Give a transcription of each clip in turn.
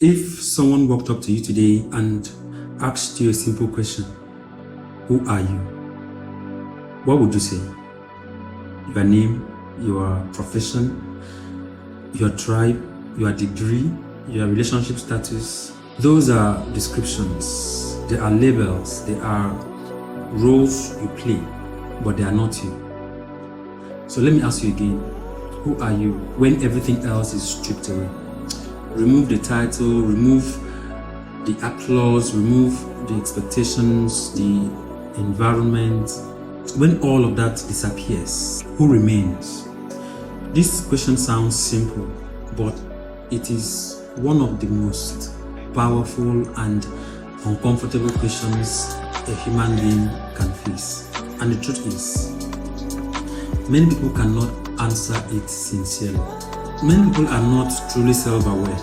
If someone walked up to you today and asked you a simple question, who are you? What would you say? Your name, your profession, your tribe, your degree, your relationship status. Those are descriptions. They are labels. They are roles you play, but they are not you. So let me ask you again, who are you when everything else is stripped away? Remove the title, remove the applause, remove the expectations, the environment. When all of that disappears, who remains? This question sounds simple, but it is one of the most powerful and uncomfortable questions a human being can face. And the truth is, many people cannot answer it sincerely. Many people are not truly self-aware.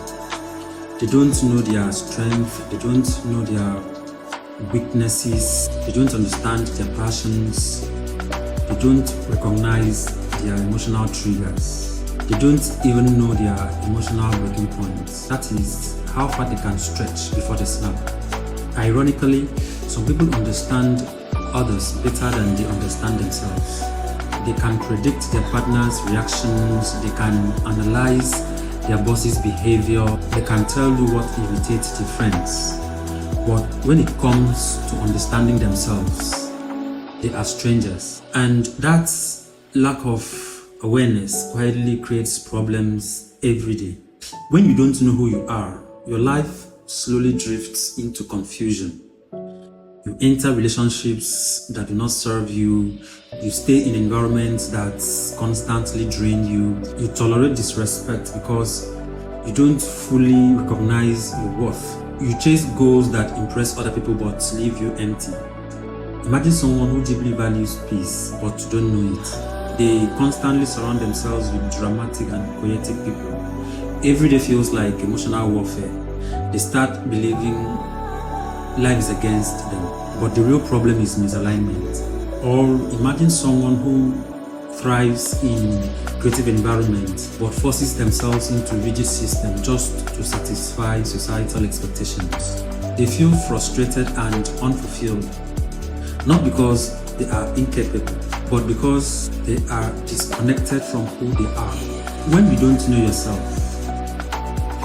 They don't know their strength, they don't know their weaknesses, they don't understand their passions, they don't recognize their emotional triggers, they don't even know their emotional breaking points. That is how far they can stretch before they snap. Ironically, some people understand others better than they understand themselves. They can predict their partner's reactions, they can analyze their boss's behavior, they can tell you what irritates their friends. But when it comes to understanding themselves, they are strangers. And that lack of awareness quietly creates problems every day. When you don't know who you are, your life slowly drifts into confusion. You enter relationships that do not serve you. You stay in environments that constantly drain you. You tolerate disrespect because you don't fully recognize your worth. You chase goals that impress other people but leave you empty. Imagine someone who deeply values peace but don't know it. They constantly surround themselves with dramatic and poetic people. Every day feels like emotional warfare. They start believing life is against them, but the real problem is misalignment. Or imagine someone who thrives in creative environments but forces themselves into rigid systems just to satisfy societal expectations. They feel frustrated and unfulfilled, not because they are incapable, but because they are disconnected from who they are. When you don't know yourself,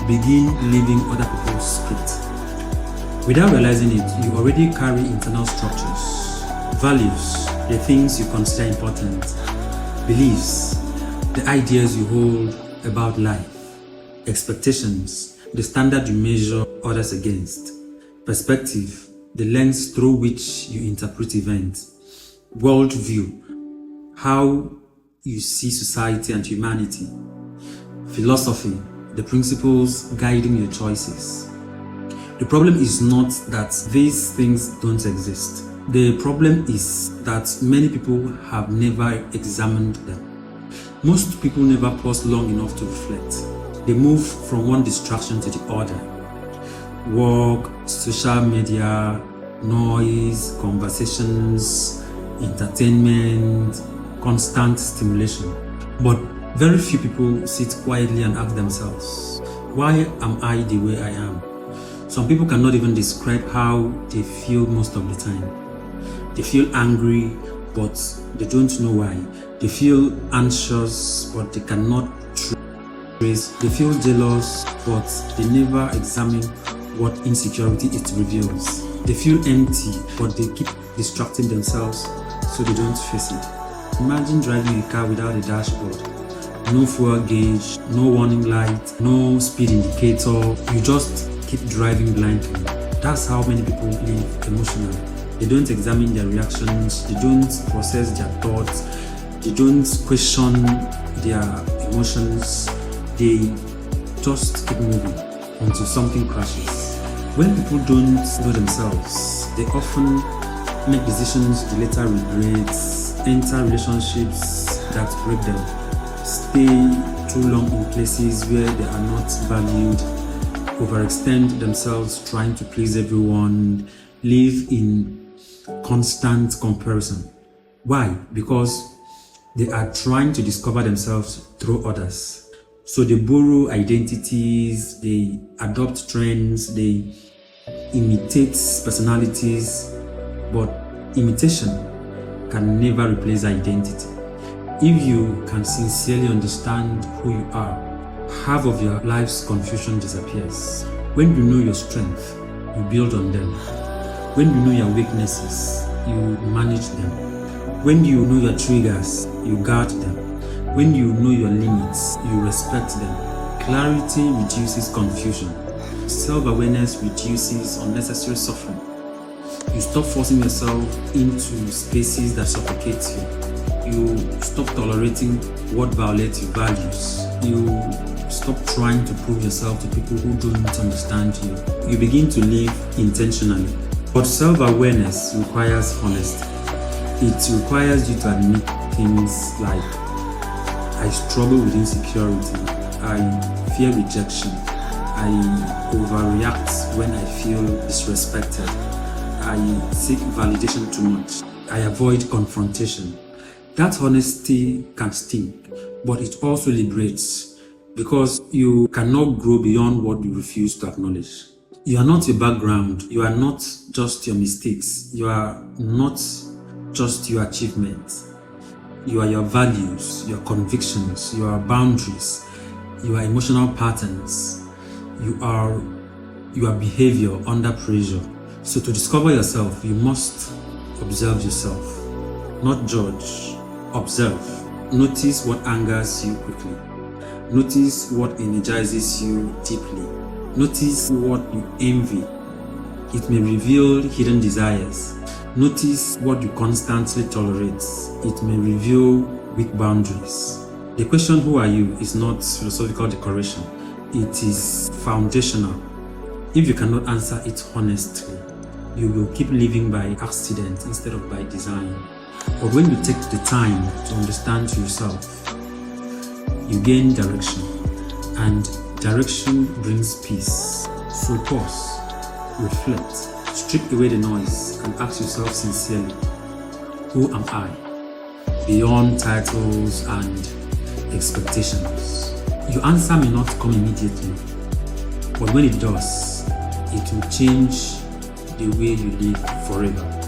you begin living other people's script. Without realizing it, you already carry internal structures, values, the things you consider important, beliefs, the ideas you hold about life, expectations, the standard you measure others against, perspective, the lens through which you interpret events, worldview, how you see society and humanity, philosophy, the principles guiding your choices. The problem is not that these things don't exist. The problem is that many people have never examined them. Most people never pause long enough to reflect. They move from one distraction to the other. Work, social media, noise, conversations, entertainment, constant stimulation. But very few people sit quietly and ask themselves, why am I the way I am? Some people cannot even describe how they feel most of the time. They feel angry, but they don't know why. They feel anxious, but they cannot trace. They feel jealous, but they never examine what insecurity it reveals. They feel empty, but they keep distracting themselves so they don't face it. Imagine driving a car without a dashboard. No fuel gauge, no warning light, no speed indicator. You just keep driving blindly. That's how many people live emotionally. They don't examine their reactions, they don't process their thoughts, they don't question their emotions, they just keep moving until something crashes. When people don't know themselves, they often make decisions they later regret, enter relationships that break them, stay too long in places where they are not valued, overextend themselves trying to please everyone, live in constant comparison. Why? Because they are trying to discover themselves through others. So they borrow identities, they adopt trends, they imitate personalities, but imitation can never replace identity. If you can sincerely understand who you are, half of your life's confusion disappears. When you know your strength, you build on them. When you know your weaknesses, you manage them. When you know your triggers, you guard them. When you know your limits, you respect them. Clarity reduces confusion. Self-awareness reduces unnecessary suffering. You stop forcing yourself into spaces that suffocate you. You stop tolerating what violates your values. You stop trying to prove yourself to people who don't understand you. You begin to live intentionally. But self-awareness requires honesty. It requires you to admit things like, I struggle with insecurity, I fear rejection, I overreact when I feel disrespected, I seek validation too much, I avoid confrontation. That honesty can sting, but it also liberates, because you cannot grow beyond what you refuse to acknowledge. You are not your background, you are not just your mistakes, you are not just your achievements. You are your values, your convictions, your boundaries, your emotional patterns. You are your behavior under pressure. So to discover yourself, you must observe yourself, not judge. Observe. Notice what angers you quickly. Notice what energizes you deeply. Notice what you envy. It may reveal hidden desires. Notice what you constantly tolerate. It may reveal weak boundaries. The question, who are you, is not philosophical decoration. It is foundational. If you cannot answer it honestly, you will keep living by accident instead of by design. But when you take the time to understand yourself, you gain direction. And direction brings peace. So pause, reflect, strip away the noise and ask yourself sincerely, who am I? Beyond titles and expectations. Your answer may not come immediately, but when it does, it will change the way you live forever.